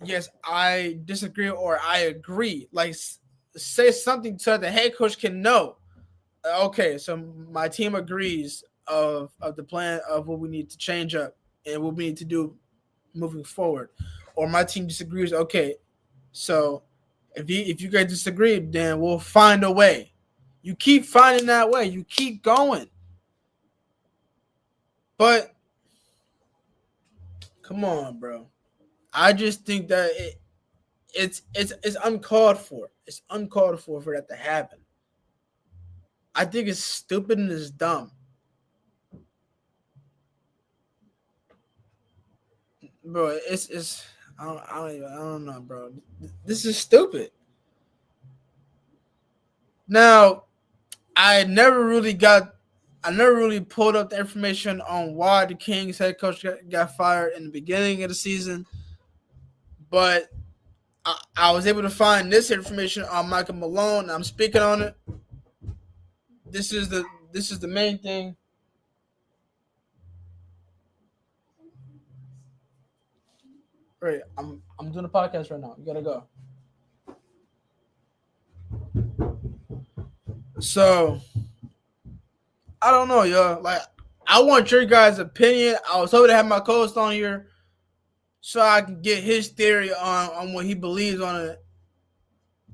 yes, I disagree or I agree. Like, say something so that the head coach can know. Okay, so my team agrees of the plan of what we need to change up and what we need to do moving forward, or my team disagrees. Okay, so if you guys disagree, then we'll find a way. You keep finding that way. You keep going. But come on, bro. I just think that it's uncalled for. It's uncalled for that to happen. I think it's stupid and it's dumb. Bro, it's I don't know, bro. This is stupid. Now, I never really pulled up the information on why the Kings head coach got fired in the beginning of the season, but I was able to find this information on Michael Malone. I'm speaking on it. This is the main thing. Right, I'm doing a podcast right now. You gotta go. So I don't know, yo. Like, I want your guys' opinion. I was hoping to have my co-host on here so I can get his theory on what he believes on it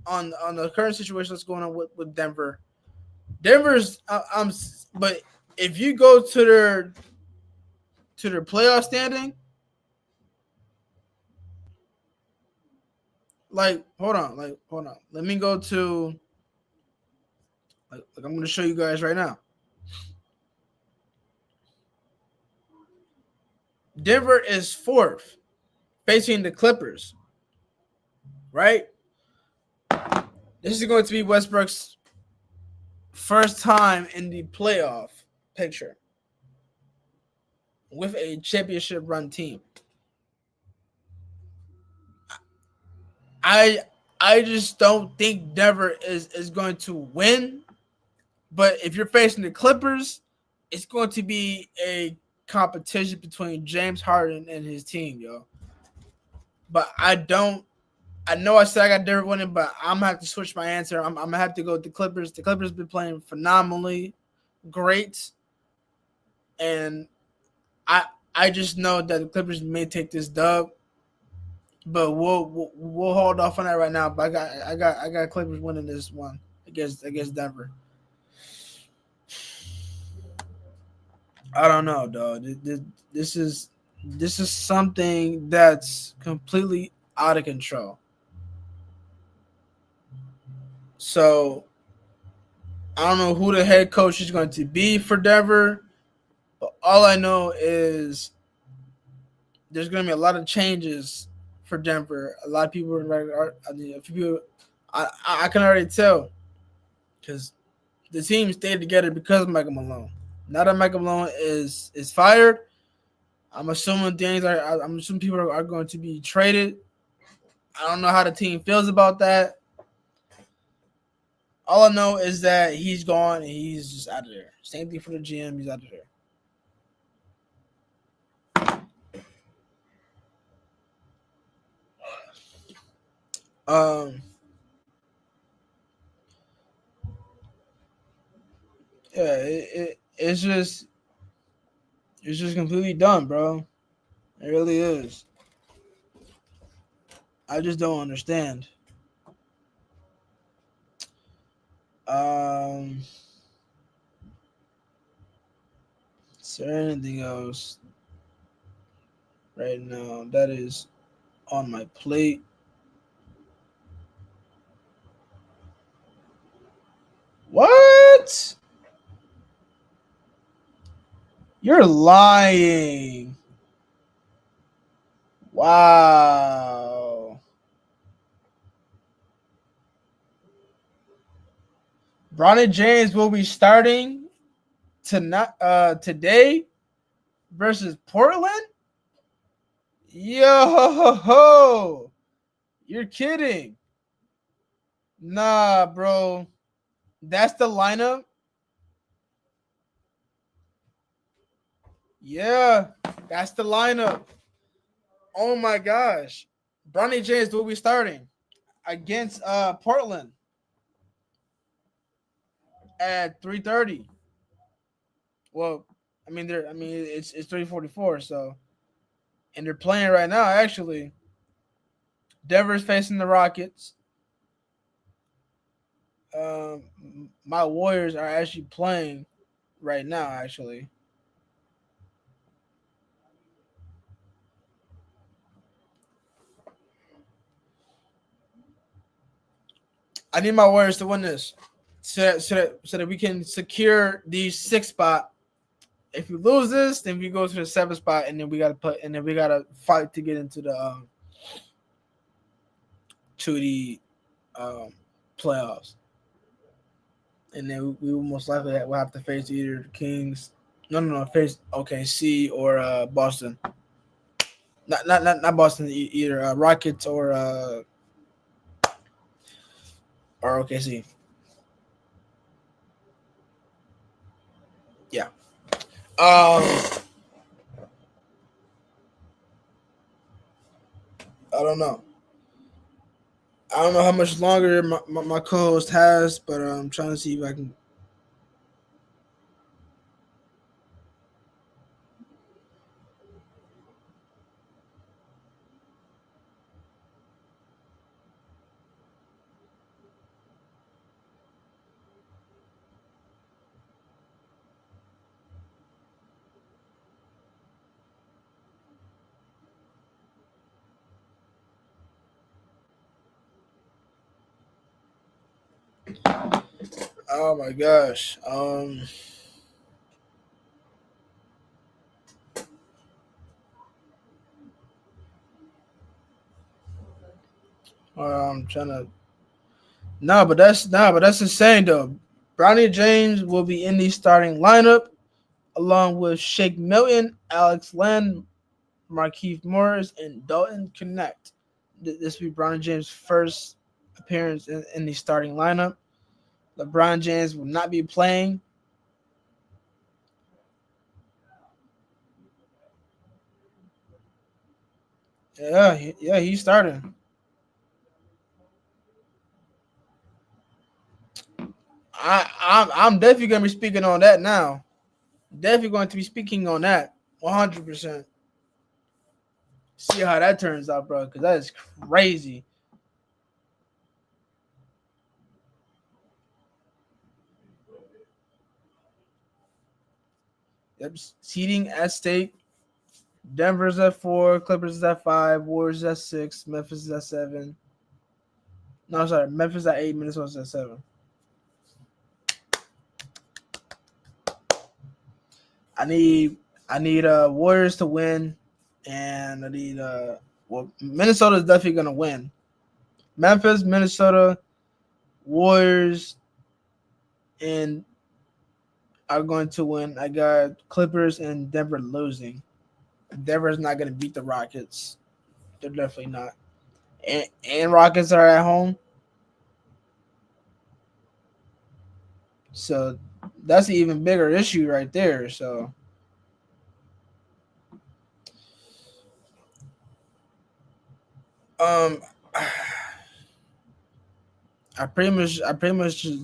on the current situation that's going on with Denver. Denver's but if you go to their playoff standing, hold on. Let me go to I'm going to show you guys right now. Denver is fourth, facing the Clippers. Right? This is going to be Westbrook's first time in the playoff picture with a championship run team. I just don't think Denver is going to win. But if you're facing the Clippers, it's going to be a competition between James Harden and his team, yo. But I know I said I got Denver winning, but I'm gonna have to switch my answer. I'm gonna have to go with the Clippers. The Clippers been playing phenomenally great, and I just know that the Clippers may take this dub, but we'll hold off on that right now. But I got Clippers winning this one against Denver. I don't know, dog. This is something that's completely out of control. So I don't know who the head coach is going to be for Denver, but all I know is there's going to be a lot of changes for Denver. A lot of people a few people, I can already tell because the team stayed together because of Michael Malone. Now that Michael Malone is fired, I'm assuming I'm assuming people are going to be traded. I don't know how the team feels about that. All I know is that he's gone and he's just out of there. Same thing for the GM, he's out of there. Um, yeah, it's just completely dumb, bro. It really is. I just don't understand. Is there anything else right now that is on my plate? What? You're lying. Wow. Bronny James will be starting today versus Portland? Yo, you're kidding. Nah, bro. That's the lineup. Yeah, that's the lineup. Oh my gosh. Bronny James will be starting against Portland at 3:30. Well, it's 3:44, so and they're playing right now actually. Denver's facing the Rockets. My Warriors are actually playing right now actually. I need my Warriors to win this so that we can secure the 6th spot. If we lose this, then we go to the 7th spot, and then we gotta fight to get into the to the um, playoffs. And then we will most likely will have to face either the Kings, no, face OKC or Boston. Not Boston, either Rockets or OKC. Yeah. I don't know. I don't know how much longer my co-host has, but I'm trying to see if I can. Oh my gosh. I'm trying to. But that's insane though. Bronny James will be in the starting lineup along with Shake Milton, Alex Len, Markieff Morris, and Dalton Connect. This will be Bronny James' first appearance in the starting lineup. LeBron James will not be playing. Yeah, he's starting. I'm definitely gonna be speaking on that now. Definitely going to be speaking on that 100%. See how that turns out, bro, because that is crazy. Yep, seeding at stake. Denver's at 4, Clippers is at 5, Warriors at 6, Memphis is at 7. No, sorry, Memphis at 8, Minnesota's at 7. I need Warriors to win, and I need Minnesota's definitely gonna win. Memphis, Minnesota, Warriors, and are going to win. I got Clippers and Denver losing. Denver's not gonna beat the Rockets. They're definitely not. And Rockets are at home. So that's an even bigger issue right there. So I pretty much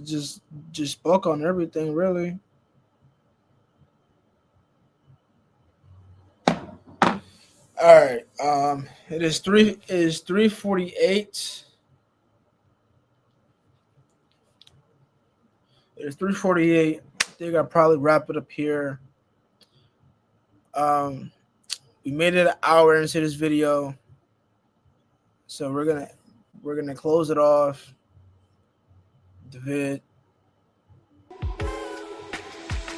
just spoke on everything really. All right. It is 3:48. It is 3:48. I think I'll probably wrap it up here. We made it an hour into this video. So we're gonna close it off. The vid. All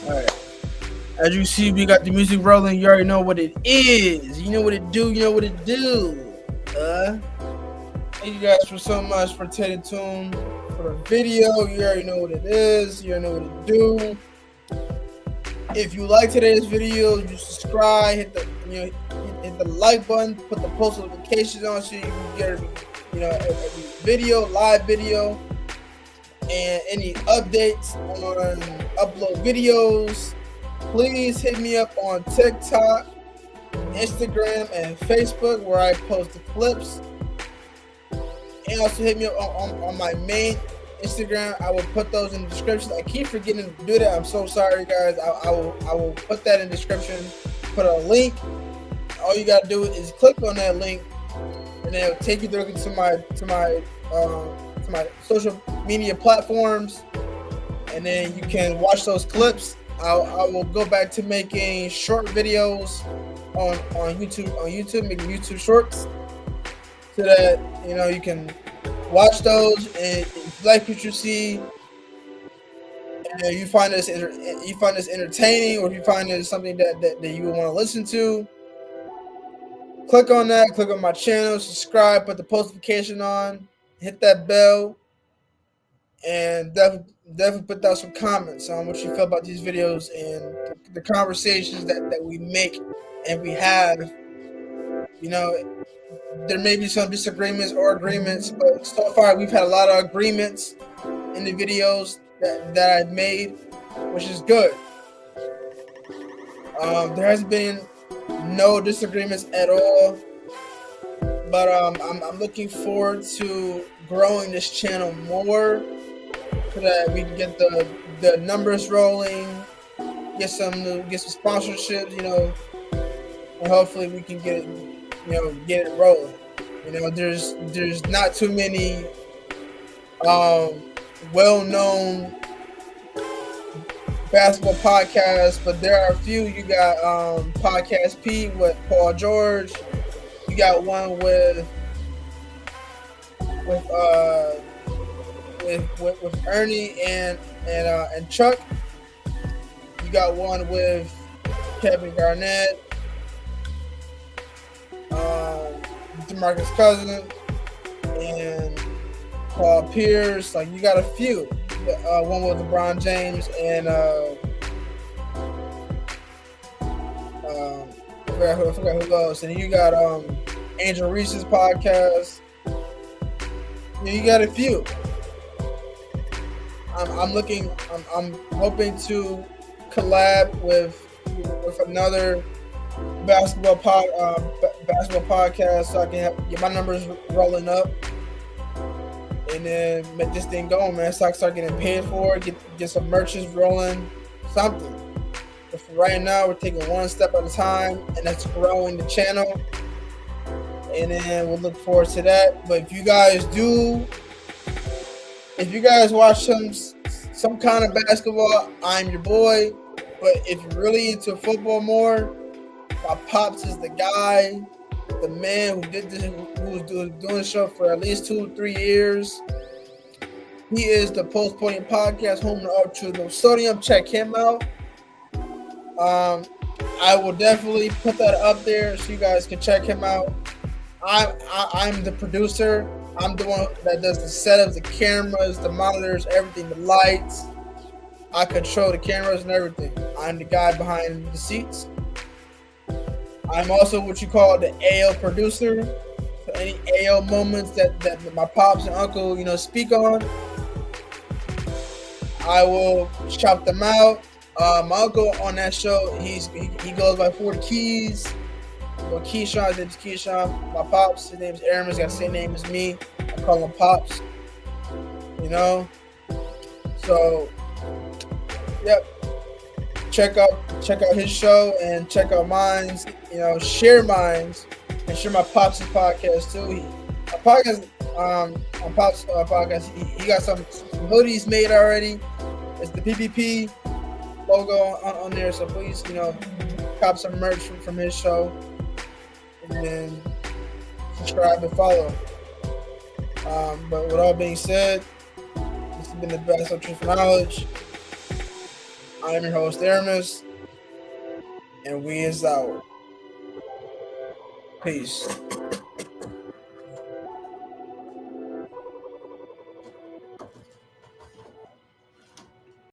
right. As you see, we got the music rolling. You already know what it is. You know what it do. You know what it do. Thank you guys for so much for tuning in for the video. You already know what it is. You already know what it do. If you like today's video, you subscribe, hit the like button, put the post notifications on so you can get every video, live video, and any updates on upload videos. Please hit me up on TikTok, Instagram, and Facebook where I post the clips. And also hit me up on my main Instagram. I will put those in the description. I keep forgetting to do that. I'm so sorry, guys. I will put that in the description. Put a link. All you gotta do is click on that link, and then it'll take you directly to my social media platforms, and then you can watch those clips. I will go back to making short videos on YouTube, making YouTube shorts, so that you can watch those, and if you like what you see, and you find this entertaining, or if you find this something that you would want to listen to, click on that. Click on my channel, subscribe, put the post notification on, hit that bell, and definitely put down some comments on what you feel about these videos and the conversations that we make and we have. There may be some disagreements or agreements, but so far we've had a lot of agreements in the videos that I've made, which is good. There has been no disagreements at all, but I'm looking forward to growing this channel more, so that we can get the numbers rolling, get some sponsorships, and hopefully we can get it rolling. There's not too many well-known basketball podcasts, but there are a few. You got Podcast P with Paul George. You got one with Ernie and Chuck. You got one with Kevin Garnett, DeMarcus Cousins, and Paul Pierce. Like, you got a few. One with LeBron James and I forgot who else. And you got Angel Reese's podcast. You got a few. I'm hoping to collab with another basketball podcast, so I can get my numbers rolling up, and then make this thing going, man. So I can start getting paid for it, get some merches rolling, something. But for right now, we're taking one step at a time, and that's growing the channel. And then we'll look forward to that. But if you guys watch some kind of basketball, I'm your boy. But if you're really into football more, my pops is the guy, the man who did this, who was doing the show for at least 2-3 years. He is the Post Podium Podcast, home to No Sodium. Check him out. I will definitely put that up there so you guys can check him out. I'm the producer. I'm the one that does the setups, the cameras, the monitors, everything, the lights. I control the cameras and everything. I'm the guy behind the seats. I'm also what you call the AL producer. So any AL moments that my pops and uncle, speak on, I will chop them out. My uncle on that show, he goes by 4 Keys. Keyshawn, his name's Keyshawn. My pops, his name's Aramis, got the same name as me. I call him Pops. So, yep. Check out his show and check out mine. Share mine and share my Pops' podcast too. My podcast, on Pops' podcast, he got some hoodies made already. It's the PPP logo on there. So please, cop some merch from his show. And subscribe and follow. But with all being said, this has been the best of Truth and Knowledge. I am your host, Aramis, and we is out. Peace.